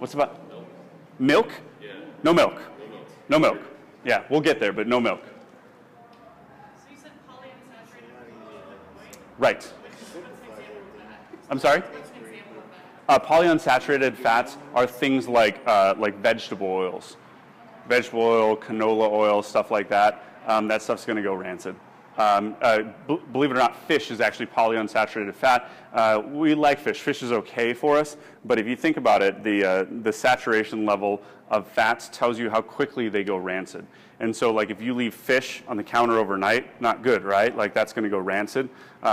What's about milk? Yeah. No milk. No milk. No milk. Yeah, we'll get there, but no milk. So you said polyunsaturated, Right. what's an example of that? I'm sorry? What's an example of that? Polyunsaturated fats are things like vegetable oils. Vegetable oil, canola oil, stuff like that. That stuff's going to go rancid. Believe it or not, fish is actually polyunsaturated fat. We like fish. Fish is okay for us, but if you think about it, the saturation level of fats tells you how quickly they go rancid. And so, like, if you leave fish on the counter overnight, not good, right? Like, that's going to go rancid.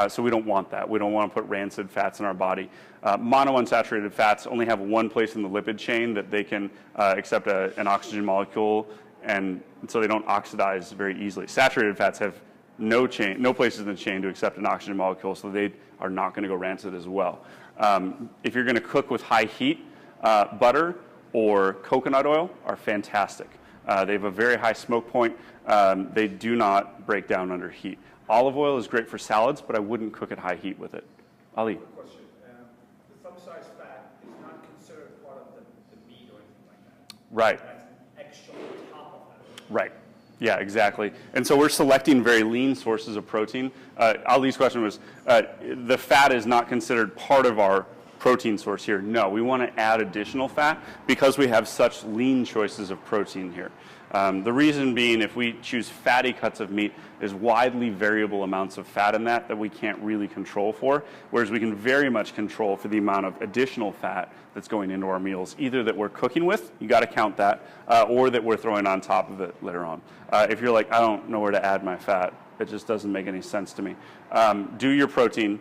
So we don't want that. We don't want to put rancid fats in our body. Monounsaturated fats only have one place in the lipid chain that they can accept an oxygen molecule, and so they don't oxidize very easily. Saturated fats have no places in the chain to accept an oxygen molecule, so they are not going to go rancid as well. If you're going to cook with high heat, butter or coconut oil are fantastic. They have a very high smoke point. They do not break down under heat. Olive oil is great for salads, but I wouldn't cook at high heat with it. Ali? Quick question. The thumb-sized fat is not considered part of the meat or anything like that. Right. That's extra on top of that. Right. Yeah, exactly. And so we're selecting very lean sources of protein. Ali's question was, the fat is not considered part of our protein source here. No, we want to add additional fat because we have such lean choices of protein here. The reason being, if we choose fatty cuts of meat, there's widely variable amounts of fat in that we can't really control for, whereas we can very much control for the amount of additional fat that's going into our meals, either that we're cooking with, you got to count that, or that we're throwing on top of it later on. If you're like, I don't know where to add my fat, it just doesn't make any sense to me. Do your protein,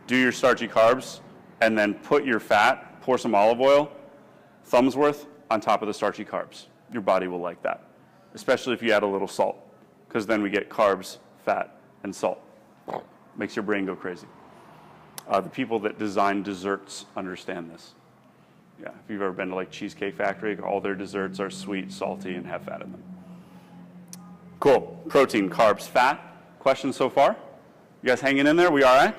do your starchy carbs, and then put your fat, pour some olive oil, thumb's worth, on top of the starchy carbs. Your body will like that, especially if you add a little salt, because then we get carbs, fat, and salt. Makes your brain go crazy. The people that design desserts understand this. Yeah, if you've ever been to like Cheesecake Factory, all their desserts are sweet, salty, and have fat in them. Cool. Protein, carbs, fat. Questions so far? You guys hanging in there? We all right?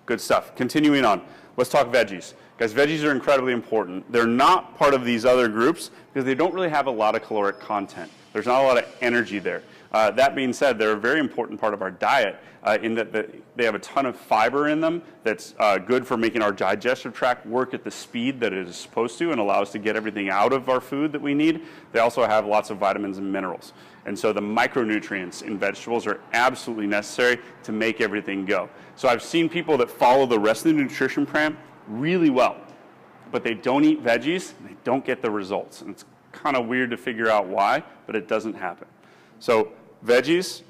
Good stuff. Continuing on. Let's talk veggies. Guys, veggies are incredibly important. They're not part of these other groups because they don't really have a lot of caloric content. There's not a lot of energy there. That being said, they're a very important part of our diet in that they have a ton of fiber in them that's good for making our digestive tract work at the speed that it is supposed to and allow us to get everything out of our food that we need. They also have lots of vitamins and minerals. And so the micronutrients in vegetables are absolutely necessary to make everything go. So I've seen people that follow the rest of the nutrition plan really well, but they don't eat veggies, and they don't get the results. And it's kind of weird to figure out why, but it doesn't happen. So veggies,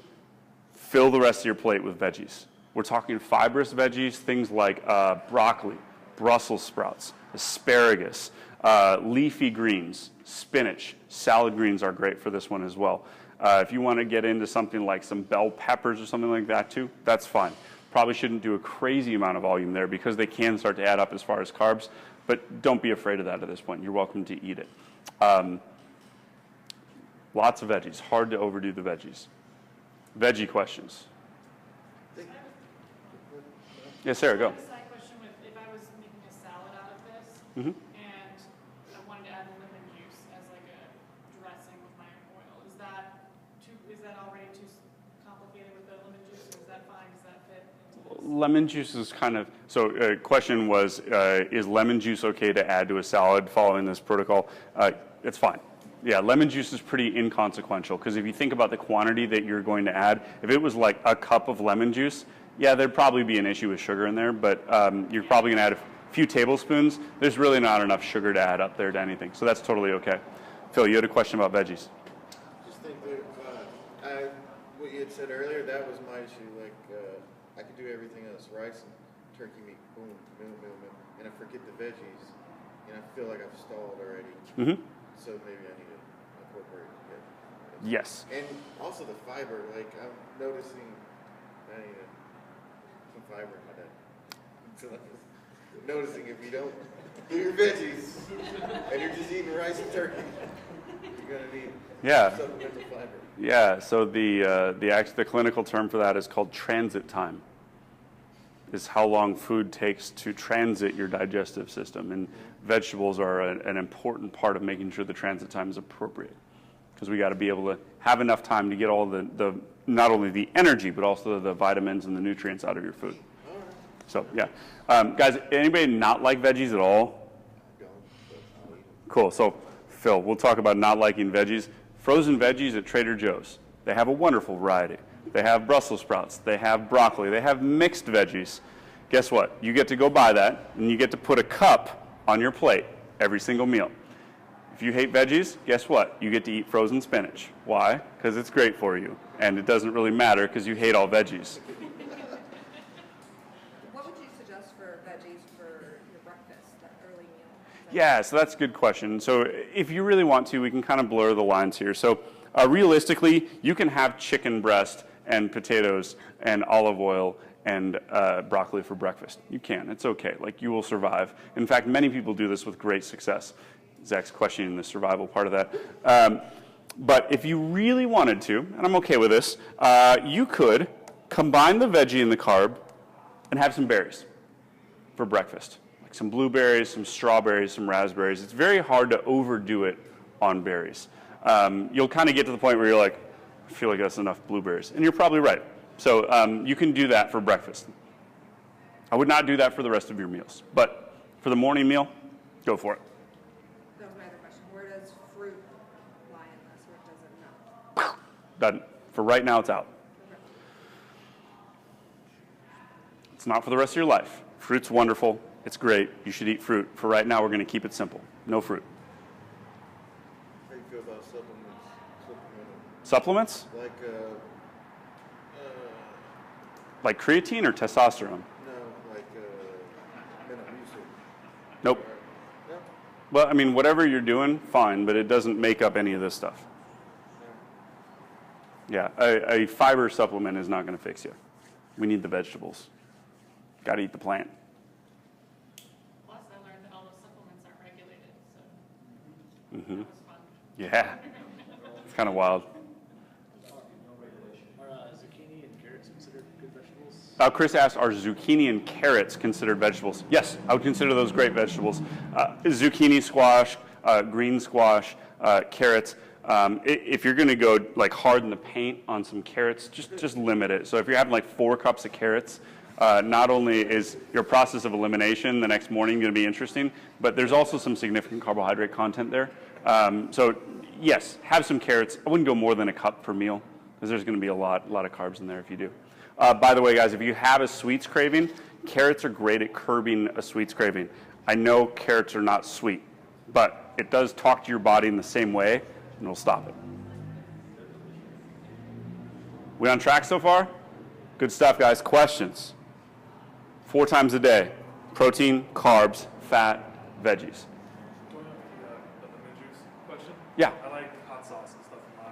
fill the rest of your plate with veggies. We're talking fibrous veggies, things like broccoli, Brussels sprouts, asparagus, leafy greens, spinach, salad greens are great for this one as well. If you want to get into something like some bell peppers or something like that too, that's fine. Probably shouldn't do a crazy amount of volume there because they can start to add up as far as carbs, but don't be afraid of that at this point. You're welcome to eat it. Lots of veggies. Hard to overdo the veggies. Veggie questions? Yes, Sarah, go. I have a side question with if I was making a salad out of this Mm-hmm. and I wanted to add lemon juice as like a dressing with my oil, is that already too complicated with the lemon juice, or is that fine? Does that fit into this? Lemon juice is kind of, so question was, is lemon juice okay to add to a salad following this protocol? It's fine. Yeah, lemon juice is pretty inconsequential because if you think about the quantity that you're going to add, if it was like a cup of lemon juice, yeah, there'd probably be an issue with sugar in there, but you're probably going to add a few tablespoons. There's really not enough sugar to add up there to anything, so that's totally okay. Phil, you had a question about veggies. Just think that what you had said earlier, that was my issue. Like, I could do everything else, rice and turkey meat, boom, boom, boom, boom, and I forget the veggies, and I feel like I've stalled already. Mm-hmm. So maybe I need to incorporate it. Yes. And also the fiber, like I'm noticing I need some fiber in my diet. So I'm noticing if you don't do your veggies and you're just eating rice and turkey, you're gonna need supplemental fiber. Yeah, so the clinical term for that is called transit time. is how long food takes to transit your digestive system. And vegetables are an important part of making sure the transit time is appropriate. Because we got to be able to have enough time to get all the not only the energy, but also the vitamins and the nutrients out of your food. So, yeah. Guys, anybody not like veggies at all? Cool. So, Phil, we'll talk about not liking veggies. Frozen veggies at Trader Joe's. They have a wonderful variety. They have Brussels sprouts. They have broccoli. They have mixed veggies. Guess what? You get to go buy that, and you get to put a cup on your plate every single meal. If you hate veggies, guess what? You get to eat frozen spinach. Why? Because it's great for you. And it doesn't really matter because you hate all veggies. What would you suggest for veggies for your breakfast, that early meal? Yeah, so that's a good question. So if you really want to, we can kind of blur the lines here. So realistically, you can have chicken breast and potatoes and olive oil and broccoli for breakfast. You can. It's okay. Like, you will survive. In fact, many people do this with great success. Zach's questioning the survival part of that. But if you really wanted to, and I'm okay with this, you could combine the veggie and the carb and have some berries for breakfast. Like some blueberries, some strawberries, some raspberries. It's very hard to overdo it on berries. You'll kind of get to the point where you're like, I feel like that's enough blueberries. And you're probably right. So you can do that for breakfast. I would not do that for the rest of your meals. But for the morning meal, go for it. That was my other question. Where does fruit lie in this, or does it not? Done. For right now, it's out. Okay. It's not for the rest of your life. Fruit's wonderful. It's great. You should eat fruit. For right now, we're going to keep it simple. No fruit. How do you feel about supplements? Supplements? Like creatine or testosterone? No, like Metamucil. Nope. No? Well, I mean, whatever you're doing, fine, but it doesn't make up any of this stuff. Yeah, a fiber supplement is not going to fix you. We need the vegetables. Got to eat the plant. Plus, I learned that all those supplements aren't regulated, so that was fun. Yeah. It's kind of wild. Are zucchini and carrots considered good vegetables? Chris asked, are zucchini and carrots considered vegetables? Yes, I would consider those great vegetables. Zucchini, squash, green squash, carrots. If you're going to go like hard in the paint on some carrots, just limit it. So if you're having like 4 cups of carrots, not only is your process of elimination the next morning going to be interesting, but there's also some significant carbohydrate content there. So yes, have some carrots. I wouldn't go more than a cup per meal because there's going to be a lot of carbs in there if you do. By the way, guys, if you have a sweets craving, carrots are great at curbing a sweets craving. I know carrots are not sweet, but it does talk to your body in the same way, and it'll stop it. We on track so far? Good stuff, guys. Questions? 4 times a day. Protein, carbs, fat, veggies. Going on the lemon juice question. Yeah. I like hot sauce and stuff in my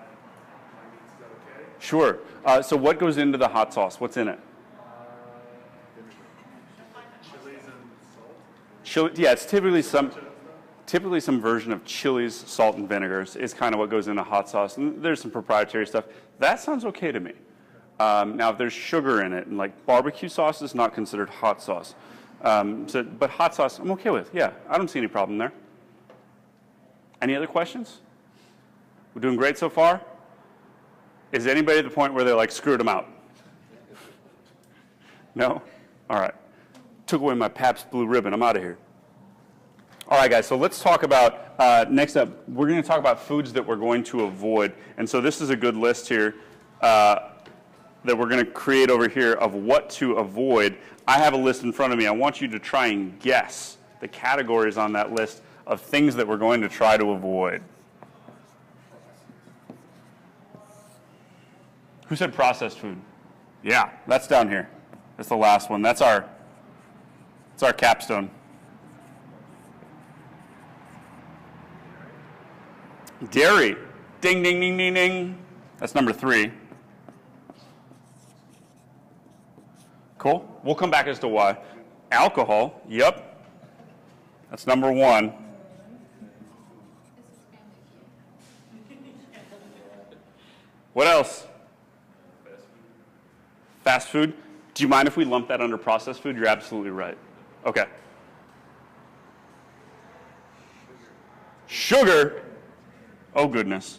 meats. Is that okay? Sure. So what goes into the hot sauce? What's in it? Chilies and salt. Chili, yeah, it's typically some version of chilies, salt, and vinegars is kind of what goes into hot sauce. And there's some proprietary stuff. That sounds okay to me. Now, if there's sugar in it, and like barbecue sauce is not considered hot sauce. But hot sauce, I'm okay with. Yeah, I don't see any problem there. Any other questions? We're doing great so far? Is anybody at the point where they're like, screwed them out? No? All right. Took away my Pabst Blue Ribbon. I'm out of here. All right, guys, so let's talk about, next up, we're going to talk about foods that we're going to avoid. And so this is a good list here that we're going to create over here of what to avoid. I have a list in front of me. I want you to try and guess the categories on that list of things that we're going to try to avoid. Who said processed food? Yeah, that's down here. That's the last one. That's our capstone. Dairy. Ding, ding, ding, ding, ding. That's number 3. Cool. We'll come back as to why. Alcohol. Yep. That's number 1. What else? Fast food. Do you mind if we lump that under processed food? You're absolutely right. Okay. Sugar. Oh, goodness.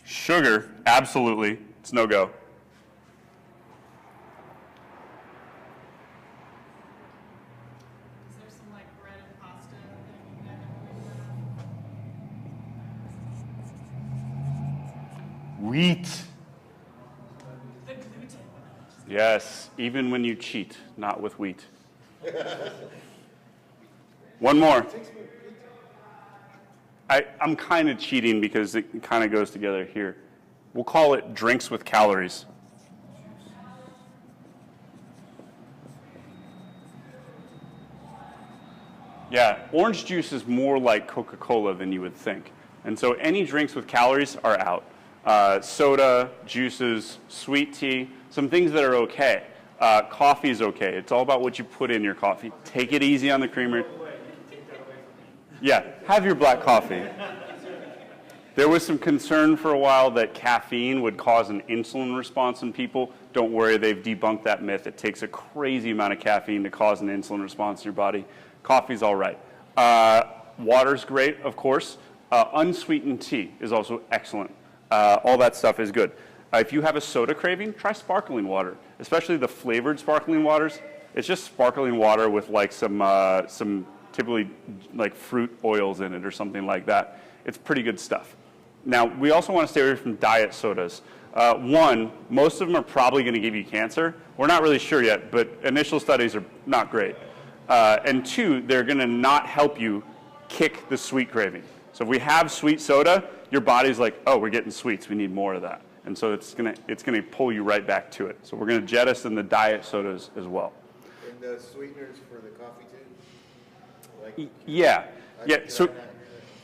Sugar, absolutely. It's no go. Is there some like bread and pasta thing that Wheat. the gluten? Yes, even when you cheat, not with wheat. One more. I'm kind of cheating because it kind of goes together here. We'll call it drinks with calories. Yeah, orange juice is more like Coca-Cola than you would think. And so any drinks with calories are out. Soda, juices, sweet tea, some things that are okay. Coffee is okay. It's all about what you put in your coffee. Take it easy on the creamer. Yeah, have your black coffee. There was some concern for a while that caffeine would cause an insulin response in people. Don't worry, they've debunked that myth. It takes a crazy amount of caffeine to cause an insulin response in your body. Coffee's all right. Water's great, of course. Unsweetened tea is also excellent. All that stuff is good. If you have a soda craving, try sparkling water, especially the flavored sparkling waters. It's just sparkling water with like some typically like fruit oils in it or something like that. It's pretty good stuff. Now, we also want to stay away from diet sodas. One, most of them are probably going to give you cancer. We're not really sure yet, but initial studies are not great. And two, they're going to not help you kick the sweet craving. So if we have sweet soda, your body's like, oh, we're getting sweets, we need more of that. And so it's going to pull you right back to it. So we're going to jettison the diet sodas as well. And the sweeteners for the coffee too? Like, Yeah. So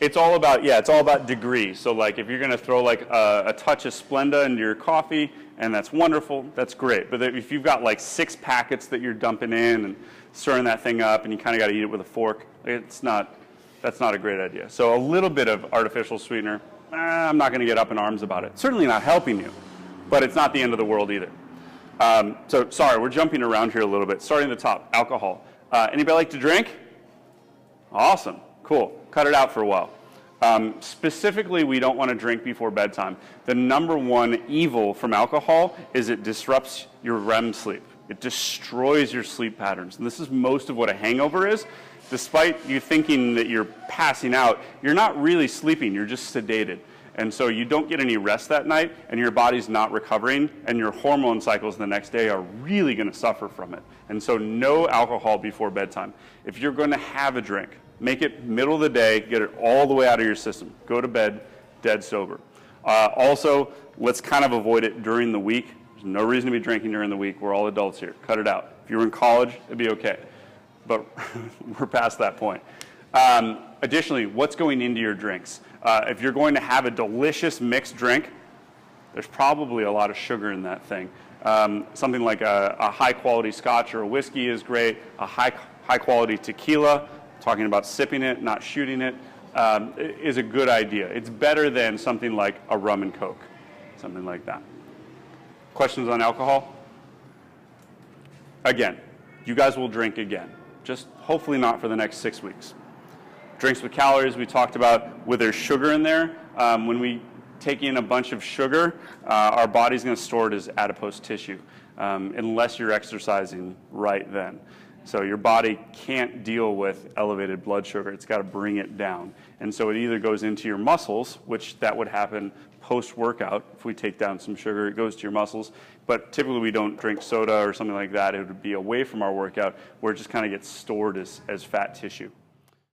it's all about degree. So like if you're going to throw like a touch of Splenda into your coffee, and that's wonderful, that's great. But if you've got like 6 packets that you're dumping in and stirring that thing up, and you kind of got to eat it with a fork, that's not a great idea. So a little bit of artificial sweetener, I'm not going to get up in arms about it. Certainly not helping you, but it's not the end of the world either. So sorry, we're jumping around here a little bit. Starting at the top, alcohol. Anybody like to drink? Awesome, cool. Cut it out for a while. Specifically, we don't want to drink before bedtime. The number one evil from alcohol is it disrupts your REM sleep. It destroys your sleep patterns. And this is most of what a hangover is. Despite you thinking that you're passing out, you're not really sleeping, you're just sedated. And so you don't get any rest that night, and your body's not recovering, and your hormone cycles the next day are really going to suffer from it. And so no alcohol before bedtime. If you're going to have a drink, make it middle of the day, get it all the way out of your system. Go to bed dead sober. Also, let's kind of avoid it during the week. There's no reason to be drinking during the week. We're all adults here. Cut it out. If you were in college, it'd be okay. But we're past that point. Additionally, what's going into your drinks? If you're going to have a delicious mixed drink, there's probably a lot of sugar in that thing. Something like a high-quality scotch or a whiskey is great. A high-quality tequila, talking about sipping it, not shooting it, is a good idea. It's better than something like a rum and coke, something like that. Questions on alcohol? Again, you guys will drink again. Just hopefully not for the next 6 weeks. Drinks with calories, we talked about with their sugar in there. When we take in a bunch of sugar, our body's going to store it as adipose tissue unless you're exercising right then. So your body can't deal with elevated blood sugar. It's got to bring it down. And so it either goes into your muscles, which that would happen post-workout. If we take down some sugar, it goes to your muscles. But typically we don't drink soda or something like that. It would be away from our workout where it just kind of gets stored as fat tissue.